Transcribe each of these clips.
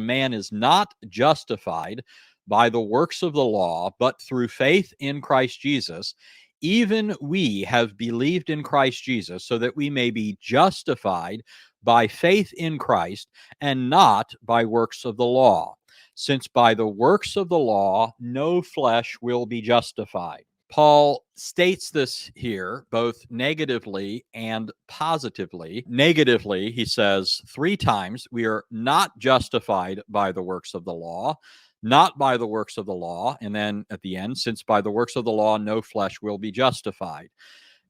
man is not justified by the works of the law, but through faith in Christ Jesus, even we have believed in Christ Jesus so that we may be justified by faith in Christ and not by works of the law, since by the works of the law no flesh will be justified. Paul states this here both negatively and positively. Negatively, he says 3 times, we are not justified by the works of the law, not by the works of the law. And then at the end, since by the works of the law, no flesh will be justified.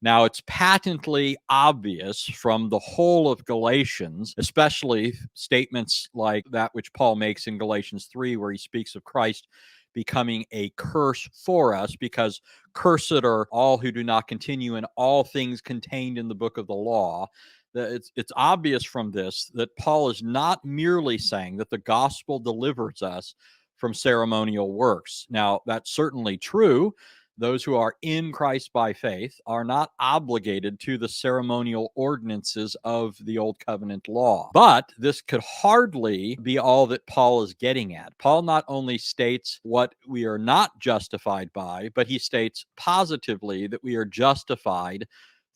Now, it's patently obvious from the whole of Galatians, especially statements like that which Paul makes in Galatians 3, where he speaks of Christ becoming a curse for us, because cursed are all who do not continue in all things contained in the book of the law. It's obvious from this that Paul is not merely saying that the gospel delivers us from ceremonial works. Now, that's certainly true. Those who are in Christ by faith are not obligated to the ceremonial ordinances of the Old Covenant law. But this could hardly be all that Paul is getting at. Paul not only states what we are not justified by, but he states positively that we are justified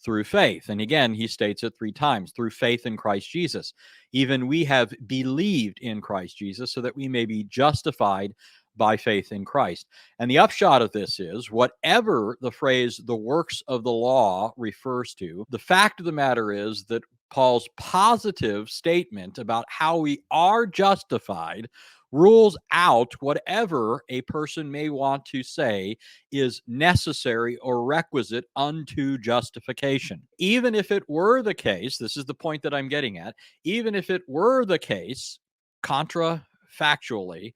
through faith. And again, he states it 3 times, through faith in Christ Jesus. Even we have believed in Christ Jesus so that we may be justified by faith in Christ. And the upshot of this is, whatever the phrase the works of the law refers to, the fact of the matter is that Paul's positive statement about how we are justified rules out whatever a person may want to say is necessary or requisite unto justification. Even if it were the case, this is the point that I'm getting at, even if it were the case, contrafactually,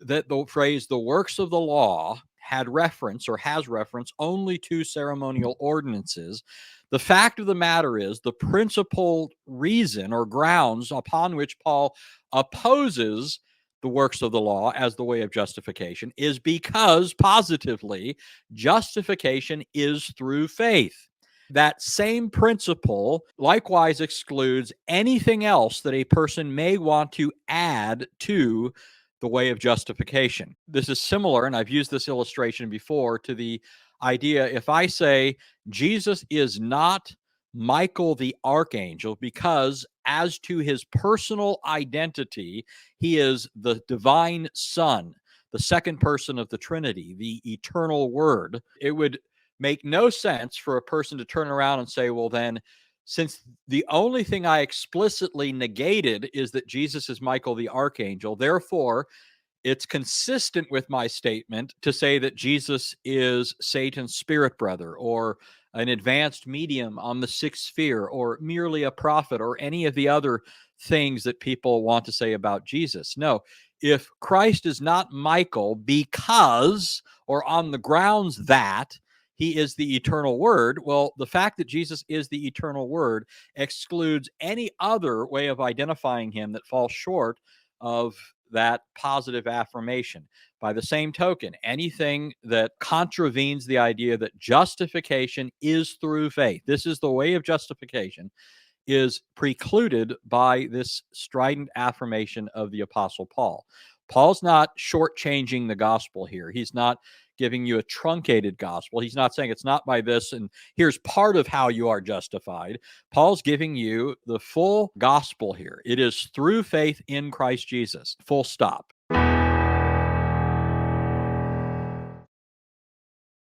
that the phrase the works of the law had reference or has reference only to ceremonial ordinances, the fact of the matter is the principal reason or grounds upon which Paul opposes the works of the law as the way of justification is because positively justification is through faith. That same principle likewise excludes anything else that a person may want to add to the way of justification. This is similar, and I've used this illustration before, to the idea if I say Jesus is not Michael the archangel because as to his personal identity, he is the divine Son, the second person of the Trinity, the eternal Word, it would make no sense for a person to turn around and say, well, then, since the only thing I explicitly negated is that Jesus is Michael the archangel, therefore, it's consistent with my statement to say that Jesus is Satan's spirit brother, or an advanced medium on the 6th sphere, or merely a prophet, or any of the other things that people want to say about Jesus. No, if Christ is not Michael because, or on the grounds that, he is the eternal Word, well, the fact that Jesus is the eternal Word excludes any other way of identifying him that falls short of that positive affirmation. By the same token, anything that contravenes the idea that justification is through faith, this is the way of justification, is precluded by this strident affirmation of the Apostle Paul. Paul's not shortchanging the gospel here. He's not giving you a truncated gospel. He's not saying it's not by this, and here's part of how you are justified. Paul's giving you the full gospel here. It is through faith in Christ Jesus, full stop.